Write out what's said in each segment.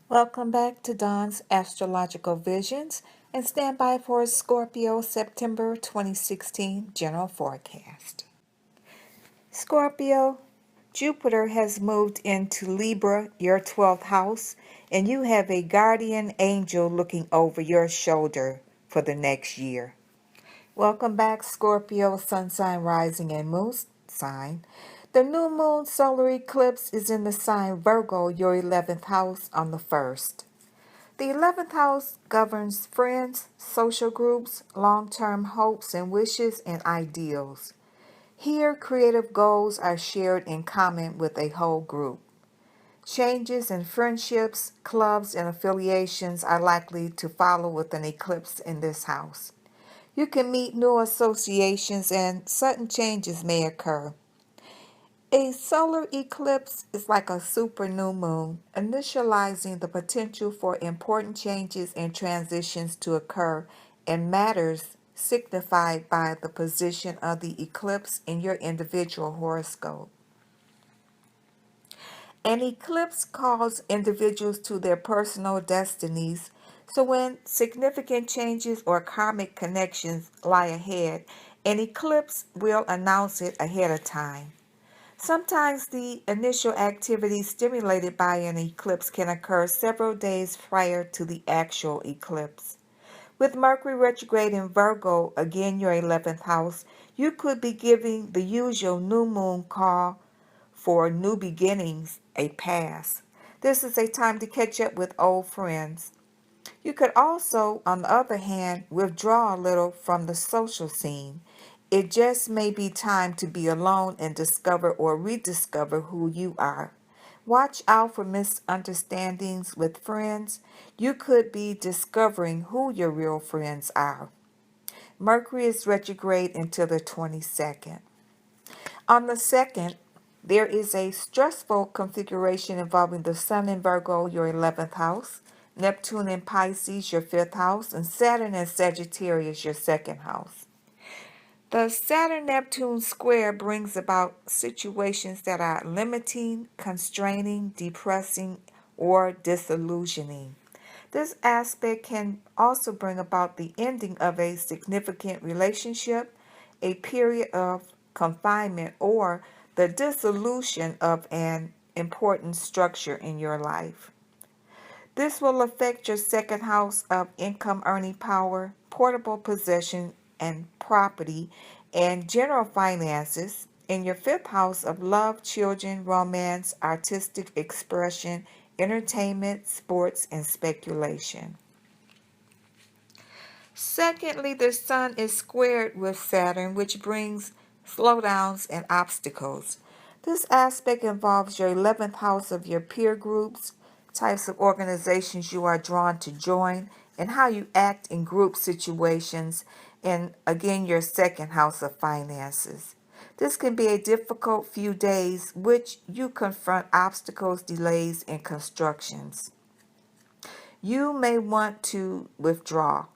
Welcome back to Dawn's Astrological Visions and stand by for Scorpio September 2016 general forecast. Scorpio, Jupiter has moved into Libra, your 12th house, and you have a guardian angel looking over your shoulder for the next year. Welcome back, Scorpio, Sun sign, rising, and moon sign. The new moon solar eclipse is in the sign Virgo, your 11th house, on the 1st. The 11th house governs friends, social groups, long-term hopes and wishes, and ideals. Here, creative goals are shared in common with a whole group. Changes in friendships, clubs, and affiliations are likely to follow with an eclipse in this house. You can meet new associations and sudden changes may occur. A solar eclipse is like a super new moon, initializing the potential for important changes and transitions to occur in matters signified by the position of the eclipse in your individual horoscope. An eclipse calls individuals to their personal destinies, so when significant changes or karmic connections lie ahead, an eclipse will announce it ahead of time. Sometimes the initial activity stimulated by an eclipse can occur several days prior to the actual eclipse. With Mercury retrograde in Virgo, again your 11th house, you could be giving the usual new moon call for new beginnings a pass. This is a time to catch up with old friends. You could also, on the other hand, withdraw a little from the social scene. It just may be time to be alone and discover or rediscover who you are. Watch out for misunderstandings with friends. You could be discovering who your real friends are. Mercury is retrograde until the 22nd. On the 2nd, there is a stressful configuration involving the Sun in Virgo, your 11th house, Neptune in Pisces, your 5th house, and Saturn in Sagittarius, your 2nd house. The Saturn-Neptune square brings about situations that are limiting, constraining, depressing, or disillusioning. This aspect can also bring about the ending of a significant relationship, a period of confinement, or the dissolution of an important structure in your life. This will affect your second house of income earning power, portable possession and property, and general finances, in your fifth house of love, children, romance, artistic expression, entertainment, sports, and speculation. Secondly, the Sun is squared with Saturn, which brings slowdowns and obstacles. This aspect involves your 11th house of your peer groups, types of organizations you are drawn to join, and how you act in group situations, and again, your second house of finances. This can be a difficult few days, which you confront obstacles, delays, and constructions. You may want to withdraw.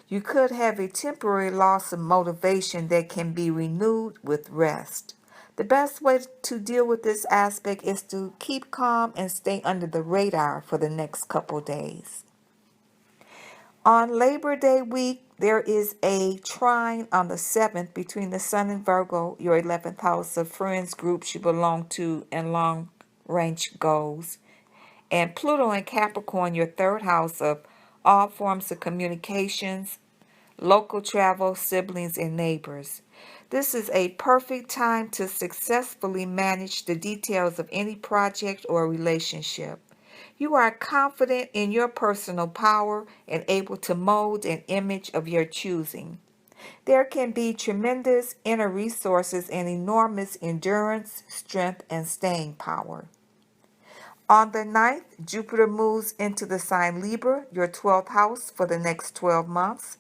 You could have a temporary loss of motivation that can be renewed with rest. The best way to deal with this aspect is to keep calm and stay under the radar for the next couple days. On Labor Day week, there is a trine on the 7th between the Sun and Virgo, your 11th house of friends, groups you belong to, and long range goals, and Pluto and Capricorn, your third house of all forms of communications, local travel, siblings, and neighbors. This is a perfect time to successfully manage the details of any project or relationship. You are confident in your personal power and able to mold an image of your choosing. There can be tremendous inner resources and enormous endurance, strength, and staying power. On the 9th, Jupiter moves into the sign Libra, your 12th house, for the next 12 months.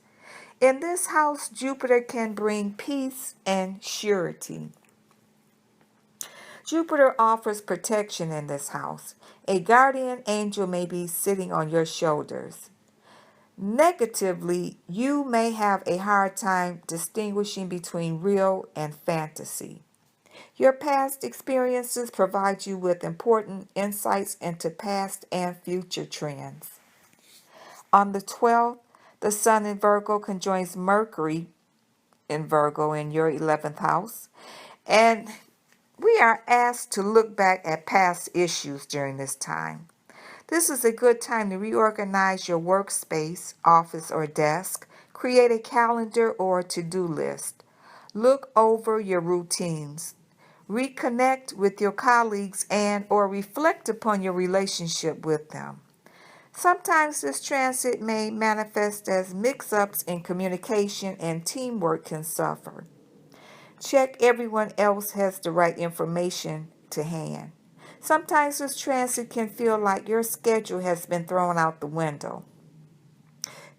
In this house, Jupiter can bring peace and surety. Jupiter offers protection in this house. A guardian angel may be sitting on your shoulders. Negatively, you may have a hard time distinguishing between real and fantasy. Your past experiences provide you with important insights into past and future trends. On the 12th, the Sun in Virgo conjoins Mercury in Virgo in your 11th house, and we are asked to look back at past issues during this time. This is a good time to reorganize your workspace, office, or desk, create a calendar or to-do list. Look over your routines. Reconnect with your colleagues and or reflect upon your relationship with them. Sometimes this transit may manifest as mix-ups in communication and teamwork can suffer. Check everyone else has the right information to hand. Sometimes this transit can feel like your schedule has been thrown out the window.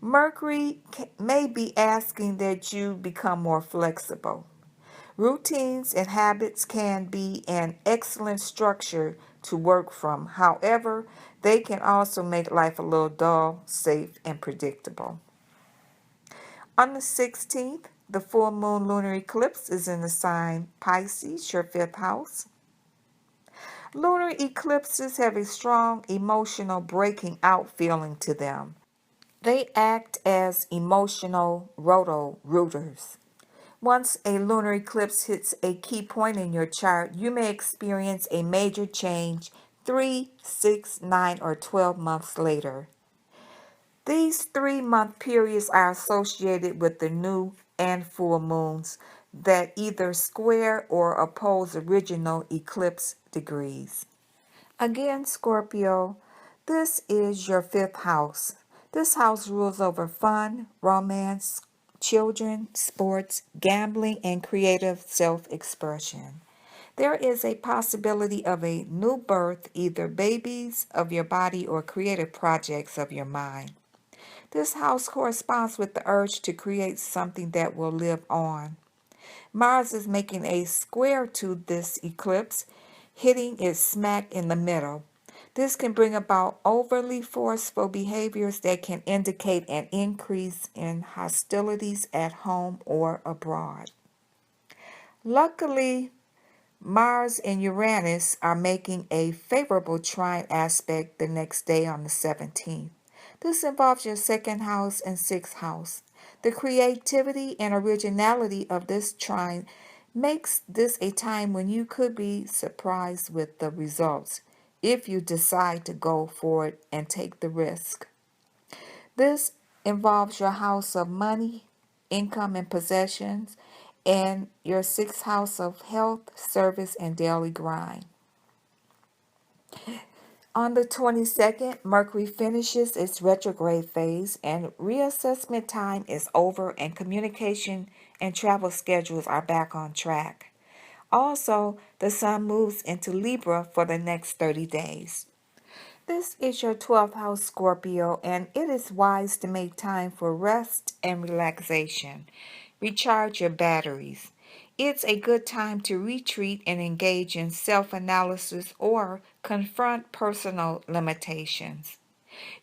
Mercury may be asking that you become more flexible. Routines and habits can be an excellent structure to work from. However, they can also make life a little dull, safe, and predictable. On the 16th, the full moon lunar eclipse is in the sign Pisces, your fifth house. Lunar eclipses have a strong emotional breaking out feeling to them. They act as emotional roto-rooters. Once a lunar eclipse hits a key point in your chart, you may experience a major change 3, 6, 9, or 12 months later. These 3-month periods are associated with the new and full moons that either square or oppose original eclipse degrees. Again, Scorpio, this is your fifth house. This house rules over fun, romance, children, sports, gambling, and creative self-expression. There is a possibility of a new birth, either babies of your body or creative projects of your mind. This house corresponds with the urge to create something that will live on. Mars is making a square to this eclipse, hitting it smack in the middle. This can bring about overly forceful behaviors that can indicate an increase in hostilities at home or abroad. Luckily, Mars and Uranus are making a favorable trine aspect the next day on the 17th. This involves your second house and sixth house. The creativity and originality of this trine makes this a time when you could be surprised with the results if you decide to go for it and take the risk. This involves your house of money, income, and possessions, and your sixth house of health, service, and daily grind. On the 22nd, Mercury finishes its retrograde phase and reassessment time is over and communication and travel schedules are back on track. Also, the Sun moves into Libra for the next 30 days. This is your 12th house, Scorpio, and it is wise to make time for rest and relaxation. Recharge your batteries. It's a good time to retreat and engage in self-analysis or confront personal limitations.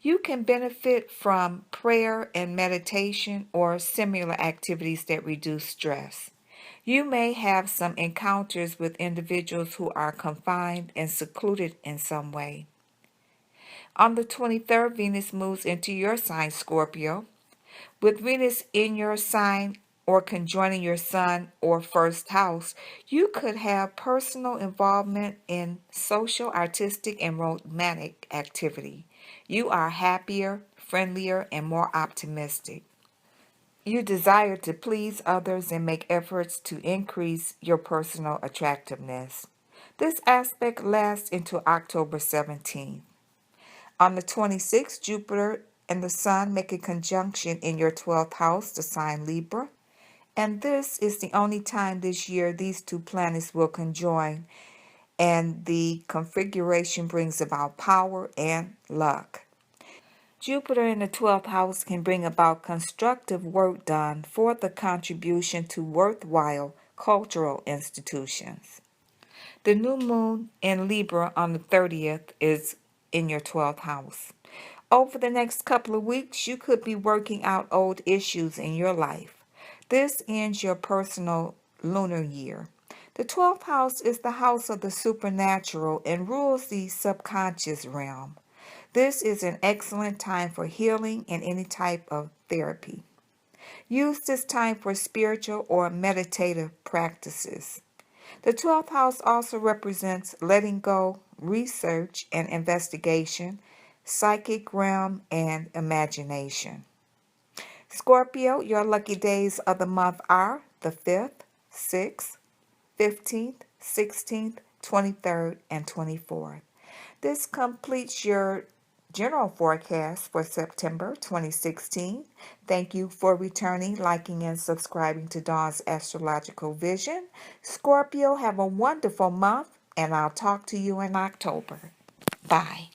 You can benefit from prayer and meditation or similar activities that reduce stress. You may have some encounters with individuals who are confined and secluded in some way. On the 23rd, Venus moves into your sign, Scorpio. With Venus in your sign or conjoining your sun or first house, you could have personal involvement in social, artistic, and romantic activity. You are happier, friendlier, and more optimistic. You desire to please others and make efforts to increase your personal attractiveness. This aspect lasts until October 17th. On the 26th, Jupiter and the Sun make a conjunction in your 12th house, the sign Libra. And this is the only time this year these two planets will conjoin, and the configuration brings about power and luck. Jupiter in the 12th house can bring about constructive work done for the contribution to worthwhile cultural institutions. The new moon in Libra on the 30th is in your 12th house. Over the next couple of weeks, you could be working out old issues in your life. This ends your personal lunar year. The 12th house is the house of the supernatural and rules the subconscious realm. This is an excellent time for healing and any type of therapy. Use this time for spiritual or meditative practices. The 12th house also represents letting go, research and investigation, psychic realm, and imagination. Scorpio, your lucky days of the month are the 5th, 6th, 15th, 16th, 23rd, and 24th. This completes your general forecast for September 2016. Thank you for returning, liking, and subscribing to Dawn's Astrological Vision. Scorpio, have a wonderful month, and I'll talk to you in October. Bye.